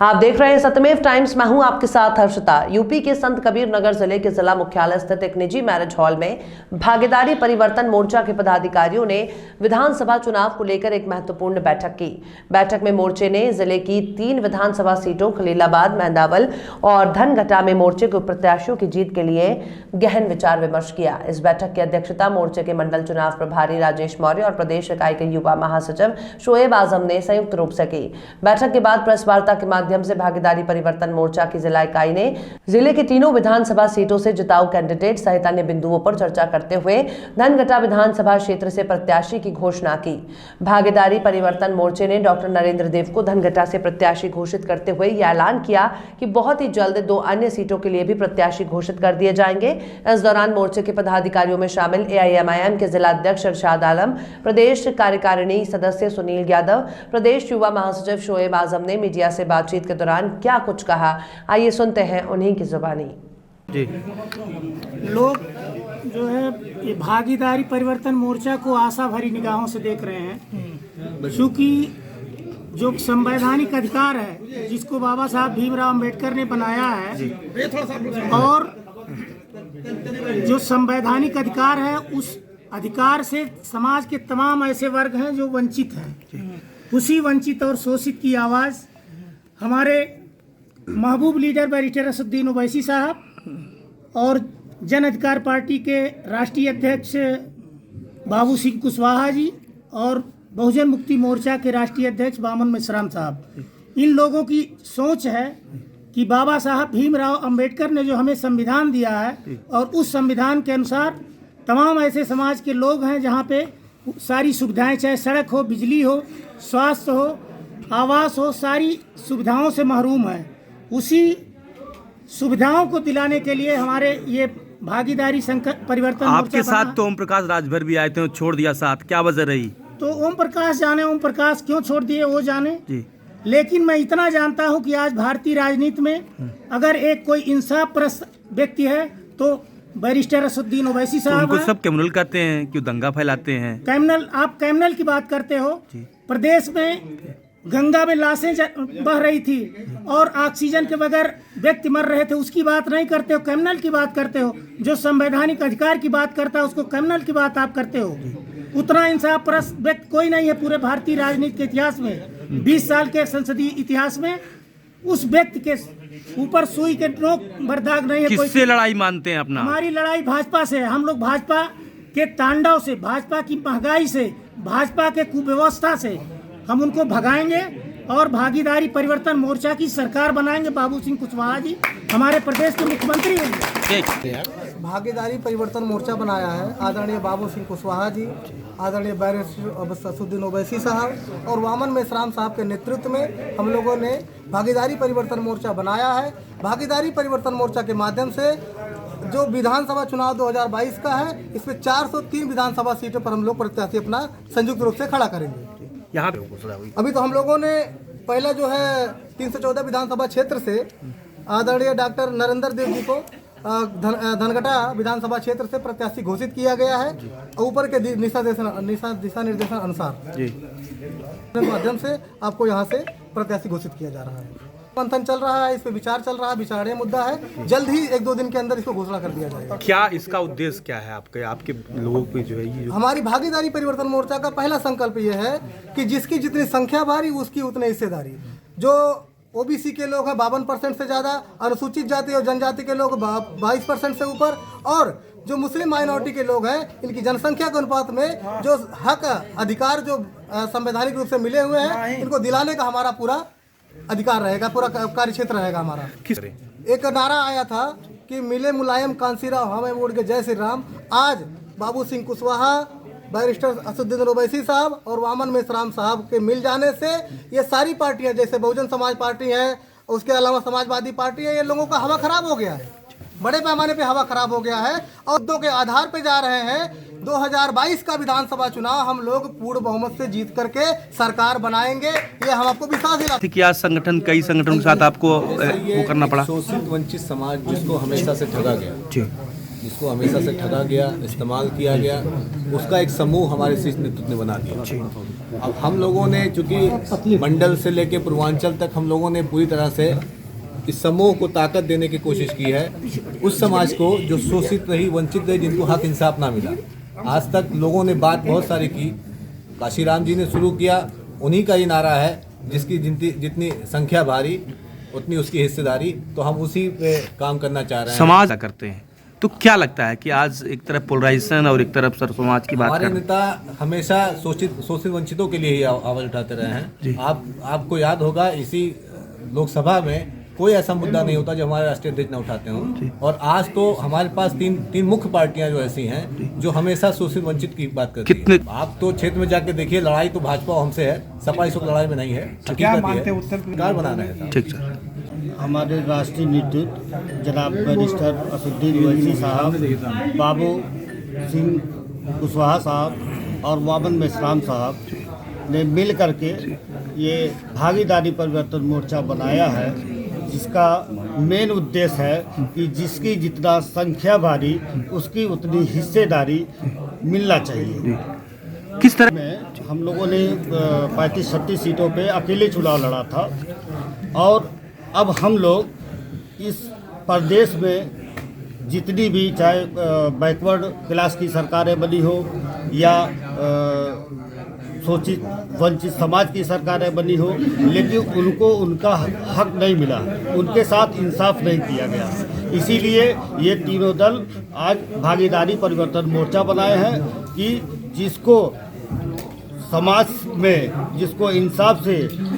आप देख रहे हैं सत्यमेव टाइम्स। मैं हूं आपके साथ हर्षिता। यूपी के संत कबीर नगर जिले के जिला मुख्यालय स्थित एक निजी मैरिज हॉल में भागीदारी परिवर्तन मोर्चा के पदाधिकारियों ने विधानसभा चुनाव को लेकर एक महत्वपूर्ण बैठक की। बैठक में मोर्चे ने जिले की 3 विधानसभा सीटों खलीलाबाद, मेंदावल और धनघटा में मोर्चे के प्रत्याशियों की जीत के लिए गहन विचार विमर्श किया। इस बैठक की अध्यक्षता मोर्चे के मंडल चुनाव प्रभारी राजेश मौर्य और प्रदेश इकाई के युवा महासचिव शोएब आजम ने संयुक्त रूप से की। बैठक के बाद प्रेस वार्ता के माध्यम से भागीदारी परिवर्तन मोर्चा की जिला इकाई ने जिले के तीनों विधानसभा सीटों से जिताऊ कैंडिडेट सहित अन्य बिंदुओं पर चर्चा करते हुए धनघटा विधानसभा क्षेत्र से प्रत्याशी की घोषणा की। भागीदारी परिवर्तन मोर्चे ने डॉक्टर नरेंद्र देव को धनघटा से प्रत्याशी घोषित करते हुए यह ऐलान किया कि बहुत ही जल्द 2 अन्य सीटों के लिए भी प्रत्याशी घोषित कर दिए जाएंगे। इस दौरान मोर्चे के पदाधिकारियों में शामिल AIMIM के जिला अध्यक्ष इरशाद आलम, प्रदेश कार्यकारिणी सदस्य सुनील यादव, प्रदेश युवा महासचिव शोएब आजम ने मीडिया से बातचीत के दौरान क्या कुछ कहा, आइए सुनते हैं उन्हीं की जुबानी। जी, लोग जो है ये भागीदारी परिवर्तन मोर्चा को आशा भरी निगाहों से देख रहे हैं, क्योंकि जो संवैधानिक अधिकार है जिसको बाबा साहब भीमराव अंबेडकर ने बनाया है और जो संवैधानिक अधिकार है उस अधिकार से समाज के तमाम ऐसे वर्ग हैं जो वंचित हैं। उसी वंचित और शोषित की आवाज़ हमारे महबूब लीडर बैरिस्टर असदुद्दीन ओवैसी साहब और जन अधिकार पार्टी के राष्ट्रीय अध्यक्ष बाबू सिंह कुशवाहा जी और बहुजन मुक्ति मोर्चा के राष्ट्रीय अध्यक्ष वामन मेश्राम साहब, इन लोगों की सोच है कि बाबा साहब भीमराव अंबेडकर ने जो हमें संविधान दिया है और उस संविधान के अनुसार तमाम ऐसे समाज के लोग हैं जहाँ पे सारी सुविधाएं, चाहे सड़क हो, बिजली हो, स्वास्थ्य हो, आवास हो, सारी सुविधाओं से महरूम है। उसी सुविधाओं को दिलाने के लिए हमारे ये भागीदारी परिवर्तन आपके साथ तो ओम प्रकाश राजभर भी आए थे, छोड़ दिया साथ, क्या वजह रही? तो ओम प्रकाश जाने, ओम प्रकाश क्यों छोड़ दिए वो जाने जी। लेकिन मैं इतना जानता हूं कि आज भारतीय राजनीति में अगर एक कोई इंसाफ परस्त व्यक्ति है तो बैरिस्टर असदुद्दीन ओवैसी साहब उनको सब क्रिमिनल कहते हैं, क्यों दंगा फैलाते हैं? क्रिमिनल, आप क्रिमिनल की बात करते हो। प्रदेश में गंगा में लाशें बह रही थी और ऑक्सीजन के बगैर व्यक्ति मर रहे थे, उसकी बात नहीं करते हो, क्रिमिनल की बात करते हो। जो संवैधानिक अधिकार की बात करता है उसको क्रिमिनल की बात आप करते हो। उतना इंसाफ परस्त व्यक्ति कोई नहीं है पूरे भारतीय राजनीति के इतिहास में, 20 साल के संसदीय इतिहास में उस व्यक्ति के ऊपर सुई के नोक बर्दाग नहीं है। किससे लड़ाई मानते हैं अपना? हमारी लड़ाई भाजपा से है। हम लोग भाजपा के तांडव से, भाजपा की महंगाई से, भाजपा के कुव्यवस्था से हम उनको भगाएंगे और भागीदारी परिवर्तन मोर्चा की सरकार बनाएंगे। बाबू सिंह कुशवाहा जी हमारे प्रदेश के मुख्यमंत्री होंगे। भागीदारी परिवर्तन मोर्चा बनाया है आदरणीय बाबू सिंह कुशवाहा जी, आदरणीय बैरिस्टर असदुद्दीन ओवैसी साहब और वामन मेश्राम साहब के नेतृत्व में हम लोगों ने भागीदारी परिवर्तन मोर्चा बनाया है। भागीदारी परिवर्तन मोर्चा के माध्यम से जो विधानसभा चुनाव 2022 का है, इसमें 403 विधानसभा सीटों पर हम लोग प्रत्याशी अपना संयुक्त रूप से खड़ा करेंगे। यहाँ अभी तो हम लोगों ने पहला जो है 314 विधानसभा क्षेत्र से आदरणीय डॉक्टर नरेंद्र देव जी को धनघटा विधानसभा क्षेत्र से प्रत्याशी घोषित किया गया है। ऊपर के दिशा निर्देशन अनुसार माध्यम से आपको यहाँ से प्रत्याशी घोषित किया जा रहा है। मंथन चल रहा है, इस पे विचार चल रहा है, विचारणीय मुद्दा है। जल्द ही 1-2 दिन के अंदर इसको घोषणा कर दिया जाएगा। क्या इसका उद्देश्य क्या है आपके लोगों को जो है ये हमारी भागीदारी परिवर्तन मोर्चा का पहला संकल्प ये है कि जिसकी जितनी संख्या भारी उसकी उतनी हिस्सेदारी। जो OBC के लोग हैं 52% से ज़्यादा, अनुसूचित जाति और जनजाति के लोग 22% से ऊपर और जो मुस्लिम माइनॉरिटी के लोग हैं, इनकी जनसंख्या के अनुपात में जो हक अधिकार जो संवैधानिक रूप से मिले हुए हैं, इनको दिलाने का हमारा पूरा अधिकार रहेगा, पूरा कार्य क्षेत्र रहेगा हमारा। एक नारा आया था कि मिले मुलायम कांसीराव हमें वोट के जय श्री राम। आज बाबू सिंह कुशवाहा, बैरिस्टर असदुद्दीन ओवैसी साहब और वामन मेश्राम साहब के मिल जाने से ये सारी पार्टियां, जैसे बहुजन समाज पार्टी है, उसके अलावा समाजवादी पार्टी है, ये लोगों का हवा खराब हो गया है, बड़े पैमाने पे हवा खराब हो गया है और मुद्दों के आधार पे जा रहे हैं। 2022 का विधानसभा चुनाव हम लोग पूर्ण बहुमत से जीत करके सरकार बनाएंगे, ये हम आपको विश्वास दिलाते हैं। क्या संगठन, कई संगठनों के साथ आपको वो करना पड़ा? शोषित वंचित समाज जिसको हमेशा से ठगा गया, जिसको हमेशा से ठगा गया, इस्तेमाल किया गया, उसका एक समूह हमारे शीर्ष नेतृत्व ने बना दिया। अब हम लोगों ने चूँकि मंडल से लेकर पूर्वांचल तक हम लोगों ने पूरी तरह से इस समूह को ताकत देने की कोशिश की है, उस समाज को जो शोषित रही, वंचित रही, जिनको हक इंसाफ ना मिला। आज तक लोगों ने बात बहुत सारी की, काशीराम जी ने शुरू किया, उन्हीं का ही नारा है, जिसकी जितनी संख्या भारी उतनी उसकी हिस्सेदारी, तो हम उसी पे काम करना चाह रहे हैं। समाज करते हैं तो क्या लगता है कि आज एक तरफ पोलराइजेशन और एक तरफ सर समाज की बात हमारे कर नेता हमेशा शोषित वंचितों के लिए ही आवाज उठाते रहे हैं। आपको याद होगा, इसी लोकसभा में कोई ऐसा मुद्दा नहीं होता जो हमारे राष्ट्रीय अध्यक्ष न उठाते हों, और आज तो हमारे पास तीन मुख्य पार्टियां जो ऐसी हैं जो हमेशा शोषित वंचित की बात करती हैं। आप तो क्षेत्र में जाके देखिए, लड़ाई तो भाजपा हमसे है, सपा इस वक्त लड़ाई में नहीं है। क्या मानते हैं उत्तर सरकार बना रहे हैं? ठीक सर। हमारे राष्ट्रीय नेतृत्व जनाब बैरिस्टर असदुद्दीन ओवैसी साहब, बाबू सिंह कुशवाहा साहब और वामन मेश्राम साहब ने मिल करके ये भागीदारी परिवर्तन मोर्चा बनाया है, जिसका मेन उद्देश्य है कि जिसकी जितना संख्या भारी उसकी उतनी हिस्सेदारी मिलना चाहिए। किस तरह में हम लोगों ने 35-36 सीटों पे अकेले चुनाव लड़ा था, और अब हम लोग इस प्रदेश में जितनी भी, चाहे बैकवर्ड क्लास की सरकारें बनी हो या शोषित वंचित समाज की सरकारें बनी हो, लेकिन उनको उनका हक नहीं मिला, उनके साथ इंसाफ नहीं किया गया। इसीलिए ये तीनों दल आज भागीदारी परिवर्तन मोर्चा बनाए हैं कि जिसको समाज में जिसको इंसाफ से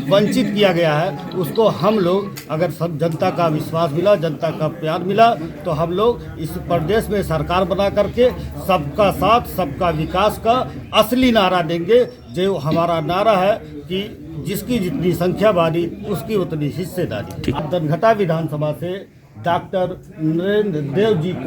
वंचित किया गया है, उसको हम लोग, अगर सब जनता का विश्वास मिला, जनता का प्यार मिला, तो हम लोग इस प्रदेश में सरकार बना करके सबका साथ सबका विकास का असली नारा देंगे, जो हमारा नारा है कि जिसकी जितनी संख्या भारी उसकी उतनी हिस्सेदारी। धनघटा विधानसभा से डॉक्टर नरेंद्र देव जी को